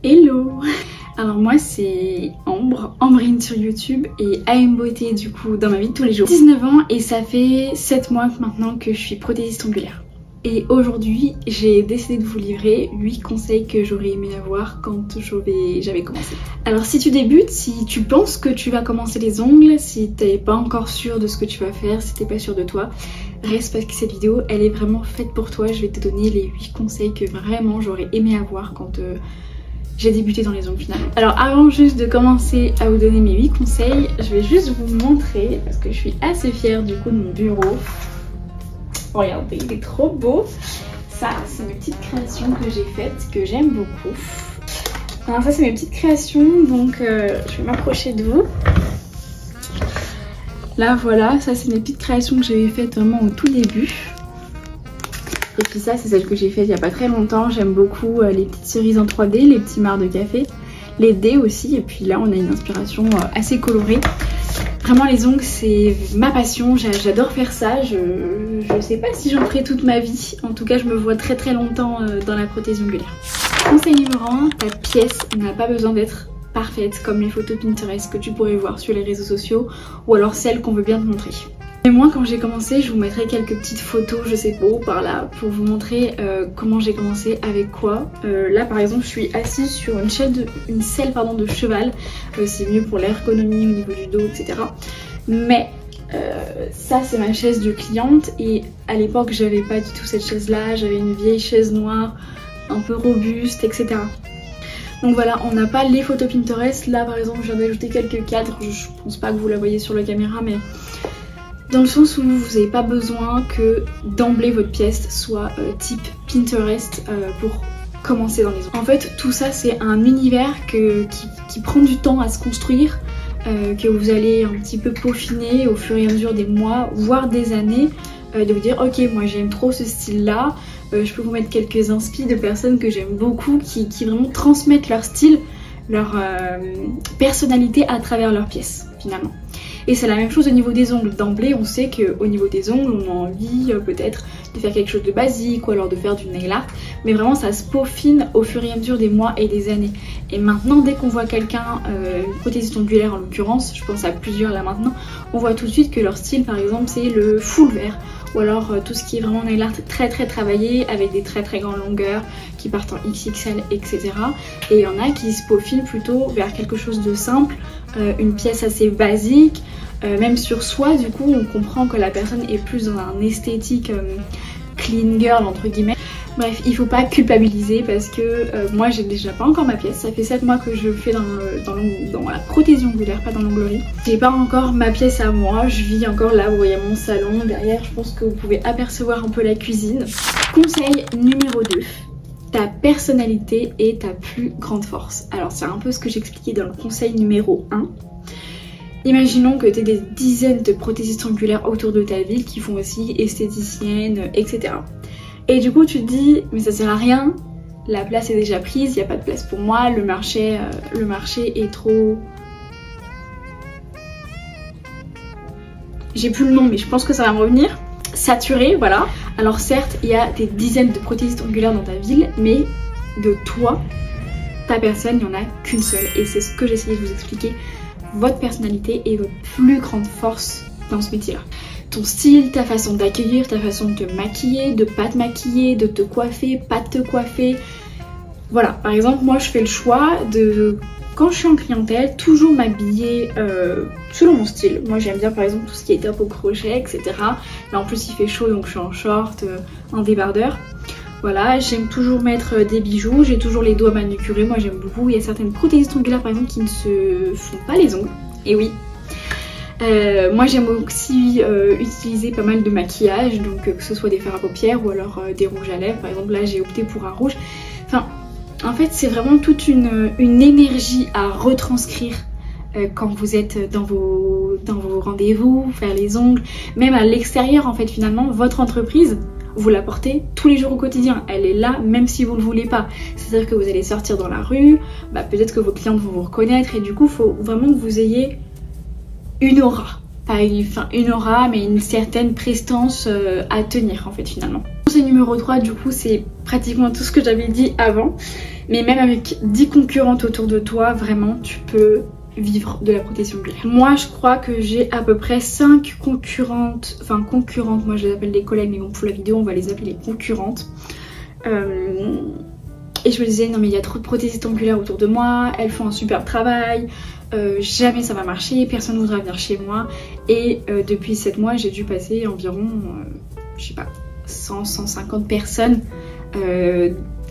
Hello! Alors moi c'est Ambrine sur YouTube et AM Beauté du coup dans ma vie de tous les jours. 19 ans et ça fait 7 mois maintenant que je suis prothésiste ongulaire. Et aujourd'hui j'ai décidé de vous livrer 8 conseils que j'aurais aimé avoir quand j'avais commencé. Alors si tu débutes, si tu penses que tu vas commencer les ongles, si t'es pas encore sûr de ce que tu vas faire, si t'es pas sûr de toi, reste parce que cette vidéo elle est vraiment faite pour toi. Je vais te donner les 8 conseils que vraiment j'aurais aimé avoir quand j'ai débuté dans les ongles finalement. Alors avant juste de commencer à vous donner mes 8 conseils, je vais juste vous montrer parce que je suis assez fière du coup de mon bureau. Regardez, il est trop beau. Ça, c'est mes petites créations que j'ai faites, que j'aime beaucoup. Alors ça, c'est mes petites créations, donc je vais m'approcher de vous. Là, voilà, ça, c'est mes petites créations que j'avais faites vraiment au tout début. Et puis ça, c'est celle que j'ai faite il n'y a pas très longtemps. J'aime beaucoup les petites cerises en 3D, les petits mares de café, les dés aussi. Et puis là, on a une inspiration assez colorée. Vraiment les ongles c'est ma passion, j'adore faire ça, je sais pas si j'en ferai toute ma vie, en tout cas je me vois très très longtemps dans la prothèse ongulaire. Conseil numéro 1, ta pièce n'a pas besoin d'être parfaite comme les photos Pinterest que tu pourrais voir sur les réseaux sociaux ou alors celles qu'on veut bien te montrer. Et moi quand j'ai commencé, je vous mettrai quelques petites photos, je sais pas où, par là, pour vous montrer comment j'ai commencé, avec quoi. Là par exemple je suis assise sur une selle de cheval, c'est mieux pour l'ergonomie au niveau du dos, etc. Mais ça c'est ma chaise de cliente et à l'époque j'avais pas du tout cette chaise là, j'avais une vieille chaise noire, un peu robuste, etc. Donc voilà, on n'a pas les photos Pinterest, là par exemple je viens d'ajouter quelques cadres, je pense pas que vous la voyez sur la caméra mais... Dans le sens où vous n'avez pas besoin que d'emblée votre pièce soit type Pinterest pour commencer dans les ongles. En fait tout ça c'est un univers qui prend du temps à se construire, que vous allez un petit peu peaufiner au fur et à mesure des mois, voire des années, de vous dire ok moi j'aime trop ce style là, je peux vous mettre quelques inspi de personnes que j'aime beaucoup qui vraiment transmettent leur style, leur personnalité à travers leurs pièces finalement. Et c'est la même chose au niveau des ongles. D'emblée, on sait qu'au niveau des ongles, on a envie peut-être de faire quelque chose de basique ou alors de faire du nail art. Mais vraiment, ça se peaufine au fur et à mesure des mois et des années. Et maintenant, dès qu'on voit quelqu'un, une prothésiste ongulaire en l'occurrence, je pense à plusieurs là maintenant, on voit tout de suite que leur style, par exemple, c'est le full vert. Ou alors tout ce qui est vraiment nail art très très travaillé avec des très très grandes longueurs qui partent en XXL, etc. Et il y en a qui se peaufinent plutôt vers quelque chose de simple, une pièce assez basique, même sur soi du coup on comprend que la personne est plus dans un esthétique clean girl entre guillemets. Bref, il faut pas culpabiliser parce que moi j'ai déjà pas encore ma pièce, ça fait 7 mois que je fais dans la prothésie ongulaire, pas dans l'onglerie. J'ai pas encore ma pièce à moi, je vis encore là, vous voyez mon salon, derrière je pense que vous pouvez apercevoir un peu la cuisine. Conseil numéro 2, ta personnalité est ta plus grande force. Alors c'est un peu ce que j'expliquais dans le conseil numéro 1. Imaginons que tu aies des dizaines de prothésistes ongulaires autour de ta ville qui font aussi esthéticiennes, etc. Et du coup tu te dis mais ça sert à rien, la place est déjà prise, il n'y a pas de place pour moi, le marché est trop... J'ai plus le nom mais je pense que ça va me revenir. Saturé, voilà. Alors certes il y a des dizaines de prothésistes ongulaires dans ta ville mais de toi, ta personne, il n'y en a qu'une seule. Et c'est ce que j'essayais de vous expliquer. Votre personnalité est votre plus grande force dans ce métier là. Ton style, ta façon d'accueillir, ta façon de te maquiller, de pas te maquiller, de te coiffer, pas de te coiffer. Voilà, par exemple moi je fais le choix de, quand je suis en clientèle, toujours m'habiller selon mon style. Moi j'aime bien par exemple tout ce qui est top au crochet, etc. Là en plus il fait chaud donc je suis en short, en débardeur. Voilà, j'aime toujours mettre des bijoux, j'ai toujours les doigts manucurés, moi j'aime beaucoup. Il y a certaines prothésistes ongulaires par exemple qui ne se font pas les ongles, et oui. Moi j'aime aussi utiliser pas mal de maquillage, donc que ce soit des fards à paupières ou alors des rouges à lèvres. Par exemple là j'ai opté pour un rouge. Enfin, en fait c'est vraiment toute une énergie à retranscrire quand vous êtes dans vos rendez-vous, faire les ongles, même à l'extérieur en fait finalement, votre entreprise, vous la portez tous les jours au quotidien, elle est là même si vous ne le voulez pas. C'est-à-dire que vous allez sortir dans la rue, peut-être que vos clientes vont vous reconnaître et du coup il faut vraiment que vous ayez une aura enfin, une aura, mais une certaine prestance à tenir en fait finalement. Conseil numéro 3 du coup c'est pratiquement tout ce que j'avais dit avant, mais même avec 10 concurrentes autour de toi, vraiment tu peux vivre de la protection oculaire. Moi je crois que j'ai à peu près 5 concurrentes, enfin concurrentes, moi je les appelle des collègues mais bon pour la vidéo on va les appeler les concurrentes. Et je me disais non mais il y a trop de prothésistes oculaires autour de moi, elles font un super travail, jamais ça va marcher, personne ne voudra venir chez moi. Et depuis 7 mois j'ai dû passer environ, je sais pas, 100-150 personnes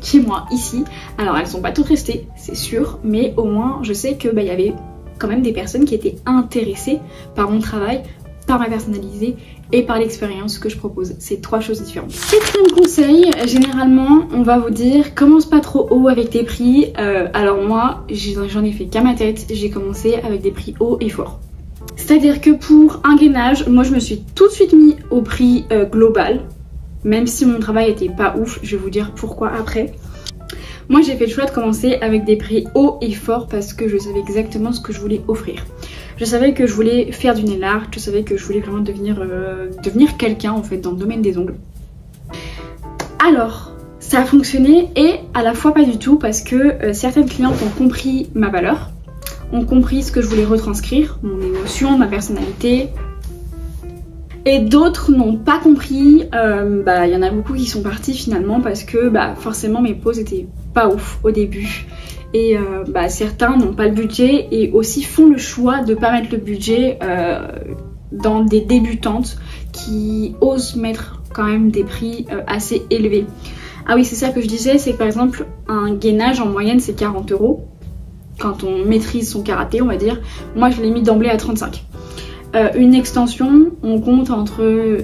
chez moi ici. Alors elles sont pas toutes restées c'est sûr, mais au moins je sais que y avait quand même des personnes qui étaient intéressées par mon travail, par ma personnalisée et par l'expérience que je propose. C'est 3 choses différentes. 4e conseil, généralement on va vous dire commence pas trop haut avec tes prix. Alors moi j'en ai fait qu'à ma tête, j'ai commencé avec des prix hauts et forts. C'est-à-dire que pour un gainage, moi je me suis tout de suite mis au prix global. Même si mon travail était pas ouf, je vais vous dire pourquoi après. Moi j'ai fait le choix de commencer avec des prix hauts et forts parce que je savais exactement ce que je voulais offrir. Je savais que je voulais faire du nail art, je savais que je voulais vraiment devenir quelqu'un en fait dans le domaine des ongles. Alors ça a fonctionné et à la fois pas du tout parce que certaines clientes ont compris ma valeur, ont compris ce que je voulais retranscrire, mon émotion, ma personnalité. Et d'autres n'ont pas compris, y en a beaucoup qui sont partis finalement parce que forcément mes poses étaient pas ouf au début. Et certains n'ont pas le budget et aussi font le choix de pas mettre le budget dans des débutantes qui osent mettre quand même des prix assez élevés. Ah oui c'est ça que je disais, c'est que par exemple un gainage en moyenne c'est 40 € quand on maîtrise son karaté on va dire. Moi je l'ai mis d'emblée à 35. Une extension, on compte entre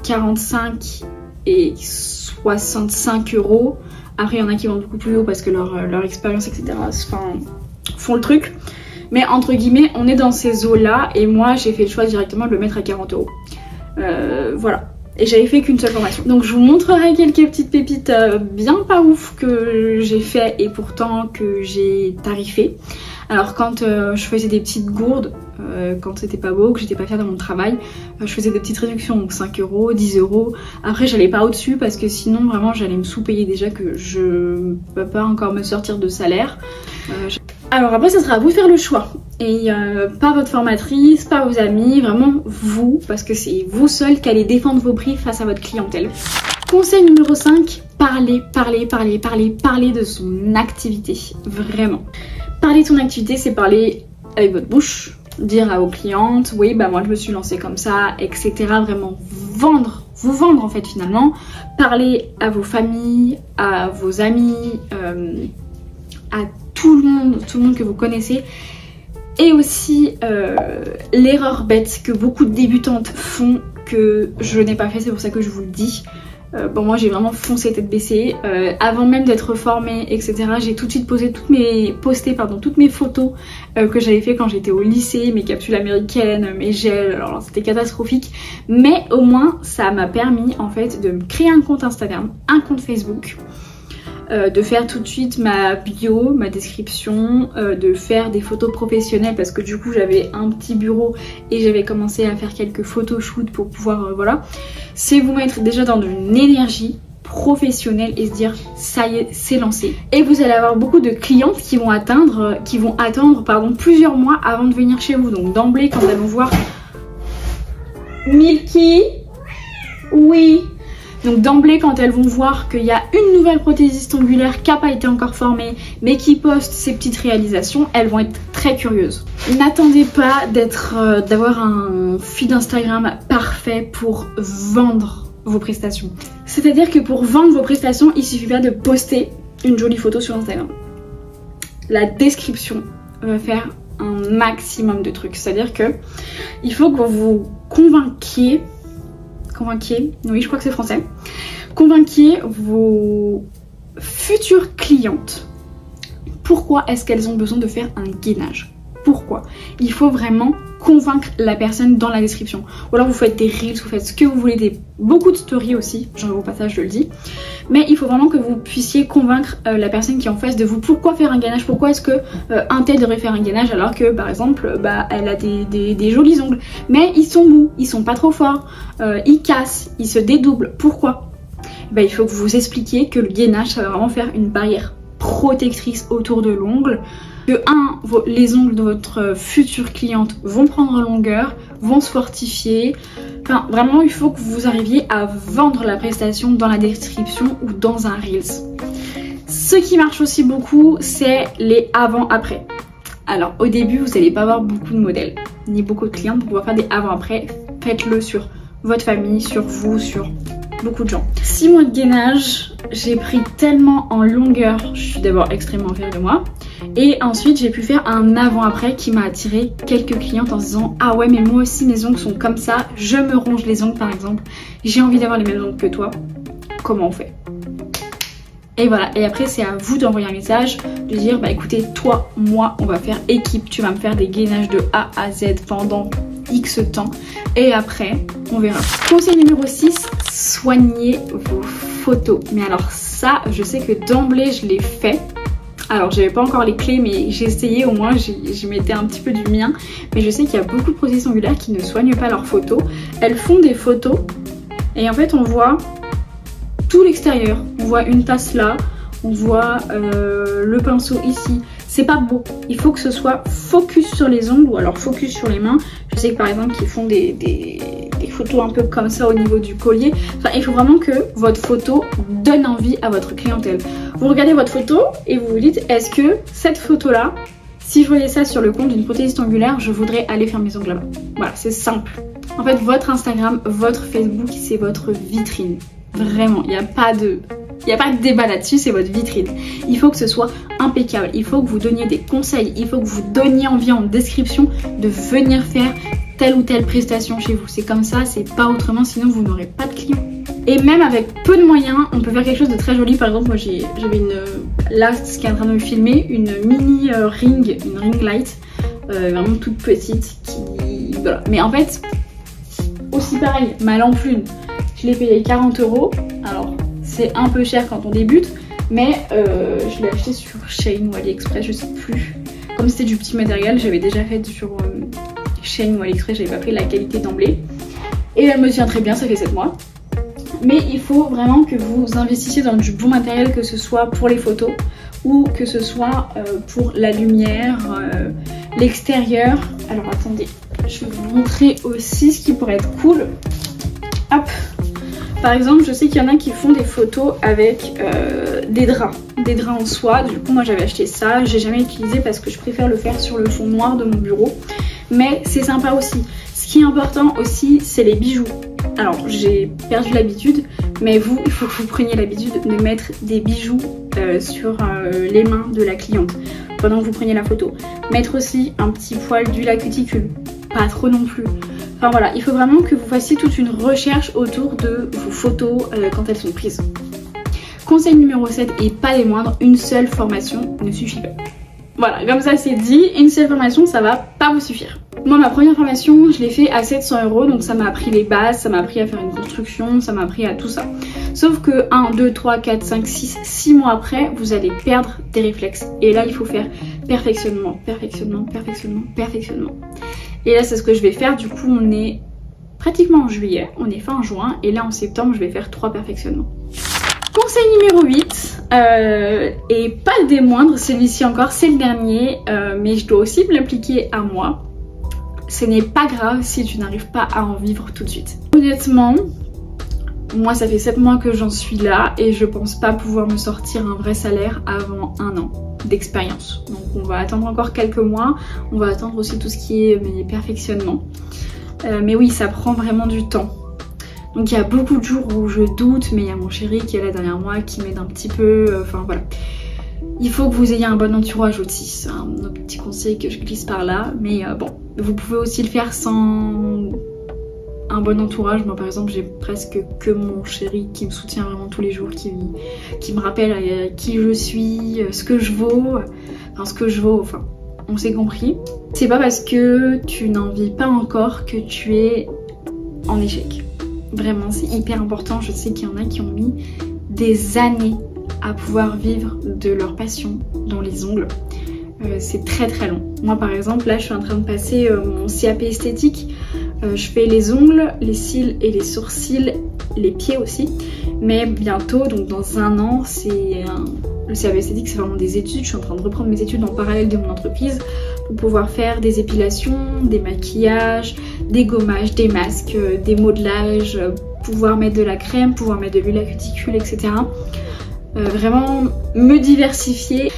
45 et 65 €. Après, il y en a qui vont beaucoup plus haut parce que leur expérience, etc. font le truc. Mais entre guillemets, on est dans ces eaux-là. Et moi, j'ai fait le choix directement de le mettre à 40 €. Voilà. Et j'avais fait qu'une seule formation. Donc, je vous montrerai quelques petites pépites bien pas ouf que j'ai fait et pourtant que j'ai tarifé. Alors quand je faisais des petites gourdes, quand c'était pas beau, que j'étais pas fière de mon travail, je faisais des petites réductions, donc 5 €, 10 €. Après j'allais pas au-dessus parce que sinon vraiment j'allais me sous-payer déjà que je peux pas encore me sortir de salaire. Alors après ça sera à vous de faire le choix. Et pas votre formatrice, pas vos amis, vraiment vous, parce que c'est vous seul qui allez défendre vos prix face à votre clientèle. Conseil numéro 5, parlez de son activité, vraiment. Parler de son activité, c'est parler avec votre bouche, dire à vos clientes, oui moi je me suis lancée comme ça, etc. Vraiment vous vendre en fait finalement. Parler à vos familles, à vos amis, à tout le monde que vous connaissez. Et aussi l'erreur bête que beaucoup de débutantes font, que je n'ai pas fait, c'est pour ça que je vous le dis. Moi j'ai vraiment foncé tête baissée, avant même d'être formée etc, j'ai tout de suite posté toutes mes photos que j'avais fait quand j'étais au lycée, mes capsules américaines, mes gels, alors c'était catastrophique, mais au moins ça m'a permis en fait de me créer un compte Instagram, un compte Facebook, de faire tout de suite ma bio, ma description, de faire des photos professionnelles parce que du coup j'avais un petit bureau et j'avais commencé à faire quelques photoshoots pour pouvoir voilà. C'est vous mettre déjà dans une énergie professionnelle et se dire ça y est c'est lancé. Et vous allez avoir beaucoup de clientes qui vont attendre plusieurs mois avant de venir chez vous. Donc d'emblée quand elles vont voir Milky, oui. Donc d'emblée quand elles vont voir qu'il y a une nouvelle prothésiste ongulaire qui n'a pas été encore formée mais qui poste ses petites réalisations, elles vont être très curieuses. N'attendez pas d'avoir un feed Instagram parfait pour vendre vos prestations. C'est-à-dire que pour vendre vos prestations, il suffit pas de poster une jolie photo sur Instagram. La description va faire un maximum de trucs. C'est-à-dire que il faut que vous convainquiez, oui je crois que c'est français, convainquiez vos futures clientes pourquoi est-ce qu'elles ont besoin de faire un gainage. Pourquoi? Il faut vraiment convaincre la personne dans la description. Ou alors vous faites des reels, vous faites ce que vous voulez, beaucoup de stories aussi, genre au passage je le dis. Mais il faut vraiment que vous puissiez convaincre la personne qui est en face de vous. Pourquoi faire un gainage? Pourquoi est-ce que un tel devrait faire un gainage alors que par exemple elle a des jolis ongles, mais ils sont mous, ils sont pas trop forts, ils cassent, ils se dédoublent. Pourquoi? Il faut que vous expliquiez que le gainage ça va vraiment faire une barrière protectrice autour de l'ongle. Que les ongles de votre future cliente vont prendre en longueur, vont se fortifier. Enfin, vraiment, il faut que vous arriviez à vendre la prestation dans la description ou dans un Reels. Ce qui marche aussi beaucoup, c'est les avant-après. Alors, au début, vous n'allez pas avoir beaucoup de modèles, ni beaucoup de clients pour pouvoir faire des avant-après. Faites-le sur votre famille, sur vous, sur beaucoup de gens. 6 mois de gainage, j'ai pris tellement en longueur, je suis d'abord extrêmement fière de moi. Et ensuite j'ai pu faire un avant-après qui m'a attiré quelques clientes en se disant ah ouais mais moi aussi mes ongles sont comme ça, je me ronge les ongles par exemple, j'ai envie d'avoir les mêmes ongles que toi, comment on fait? Et voilà, et après c'est à vous d'envoyer un message, de dire bah écoutez toi, moi on va faire équipe, tu vas me faire des gainages de A à Z pendant X temps et après on verra. Conseil numéro 6, soignez vos photos. Mais alors ça je sais que d'emblée je l'ai fait. Alors j'avais pas encore les clés mais j'ai essayé, au moins j'y mettais un petit peu du mien. Mais je sais qu'il y a beaucoup de prothèses ongulaires qui ne soignent pas leurs photos. Elles font des photos et en fait on voit tout l'extérieur. On voit une tasse là, on voit le pinceau ici. C'est pas beau, il faut que ce soit focus sur les ongles ou alors focus sur les mains. Je sais que par exemple ils font des photos un peu comme ça au niveau du collier. Enfin, il faut vraiment que votre photo donne envie à votre clientèle. Vous regardez votre photo et vous vous dites est-ce que cette photo là, si je voyais ça sur le compte d'une prothésiste ongulaire, je voudrais aller faire mes ongles là-bas. Voilà, c'est simple. En fait, votre Instagram, votre Facebook, c'est votre vitrine. Vraiment, il n'y a pas de débat là-dessus, c'est votre vitrine. Il faut que ce soit impeccable, il faut que vous donniez des conseils, il faut que vous donniez envie en description de venir faire telle ou telle prestation chez vous. C'est comme ça, c'est pas autrement, sinon vous n'aurez pas de clients. Et même avec peu de moyens, on peut faire quelque chose de très joli. Par exemple, moi j'avais là ce qui est en train de me filmer, une mini ring, une ring light, vraiment toute petite, voilà. Mais en fait, aussi pareil, ma lampe lune, je l'ai payée 40 €. Alors c'est un peu cher quand on débute, mais je l'ai acheté sur Shein ou AliExpress, je sais plus. Comme c'était du petit matériel, j'avais déjà fait sur Shein ou AliExpress, j'avais pas pris la qualité d'emblée. Et elle me tient très bien, ça fait 7 mois. Mais il faut vraiment que vous investissiez dans du bon matériel, que ce soit pour les photos ou que ce soit pour la lumière, l'extérieur. Alors attendez, je vais vous montrer aussi ce qui pourrait être cool. Hop. Par exemple, je sais qu'il y en a qui font des photos avec des draps en soie. Du coup, moi j'avais acheté ça, j'ai jamais utilisé parce que je préfère le faire sur le fond noir de mon bureau. Mais c'est sympa aussi. Ce qui est important aussi, c'est les bijoux. Alors, j'ai perdu l'habitude, mais vous, il faut que vous preniez l'habitude de mettre des bijoux sur les mains de la cliente pendant que vous preniez la photo. Mettre aussi un petit poil d'huile à cuticule, pas trop non plus. Enfin voilà, il faut vraiment que vous fassiez toute une recherche autour de vos photos quand elles sont prises. Conseil numéro 7 et pas des moindres, une seule formation ne suffit pas. Voilà, comme ça c'est dit, une seule formation ça va pas vous suffire. Moi ma première formation je l'ai fait à 700 €, donc ça m'a appris les bases, ça m'a appris à faire une construction, ça m'a appris à tout ça. Sauf que 1, 2, 3, 4, 5, 6 mois après, vous allez perdre des réflexes. Et là il faut faire perfectionnement, perfectionnement, perfectionnement, perfectionnement. Et là c'est ce que je vais faire, du coup on est pratiquement en juillet, on est fin juin, et là en septembre je vais faire 3 perfectionnements. Conseil numéro 8, et pas des moindres, celui-ci encore c'est le dernier, mais je dois aussi me l'appliquer à moi. Ce n'est pas grave si tu n'arrives pas à en vivre tout de suite. Honnêtement, moi ça fait 7 mois que j'en suis là et je pense pas pouvoir me sortir un vrai salaire avant 1 an d'expérience. Donc on va attendre encore quelques mois, on va attendre aussi tout ce qui est mes perfectionnements. Mais oui, ça prend vraiment du temps. Donc il y a beaucoup de jours où je doute, mais il y a mon chéri qui est là derrière moi qui m'aide un petit peu, enfin voilà. Il faut que vous ayez un bon entourage aussi, c'est un autre petit conseil que je glisse par là, mais bon, vous pouvez aussi le faire sans un bon entourage. Moi par exemple j'ai presque que mon chéri qui me soutient vraiment tous les jours, qui me rappelle qui je suis, ce que je vaux, enfin on s'est compris. C'est pas parce que tu n'en vis pas encore que tu es en échec. Vraiment, c'est hyper important. Je sais qu'il y en a qui ont mis des années à pouvoir vivre de leur passion dans les ongles. C'est très très long. Moi par exemple, là je suis en train de passer mon CAP esthétique. Je fais les ongles, les cils et les sourcils, les pieds aussi. Mais bientôt, donc dans un an, le CAP esthétique c'est vraiment des études. Je suis en train de reprendre mes études en parallèle de mon entreprise pour pouvoir faire des épilations, des maquillages, des gommages, des masques, des modelages, pouvoir mettre de la crème, pouvoir mettre de l'huile à cuticule, etc. Vraiment me diversifier.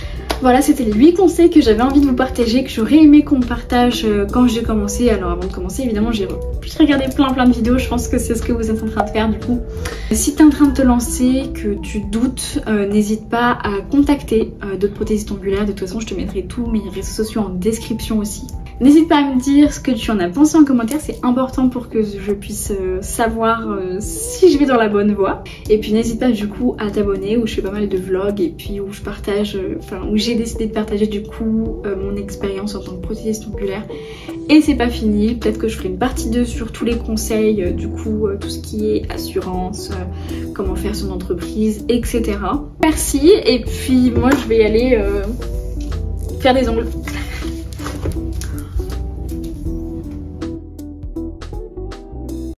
Voilà, c'était les 8 conseils que j'avais envie de vous partager, que j'aurais aimé qu'on partage quand j'ai commencé. Alors avant de commencer, évidemment, j'ai pu regarder plein de vidéos. Je pense que c'est ce que vous êtes en train de faire du coup. Si tu es en train de te lancer, que tu doutes, n'hésite pas à contacter d'autres prothésistes ongulaires. De toute façon, je te mettrai tous mes réseaux sociaux en description aussi. N'hésite pas à me dire ce que tu en as pensé en commentaire, c'est important pour que je puisse savoir si je vais dans la bonne voie. Et puis n'hésite pas du coup à t'abonner, où je fais pas mal de vlogs et puis où je partage, où j'ai décidé de partager du coup mon expérience en tant que prothésiste ongulaire. Et c'est pas fini, peut-être que je ferai une partie 2 sur tous les conseils, du coup tout ce qui est assurance, comment faire son entreprise, etc. Merci, et puis moi je vais aller faire des ongles.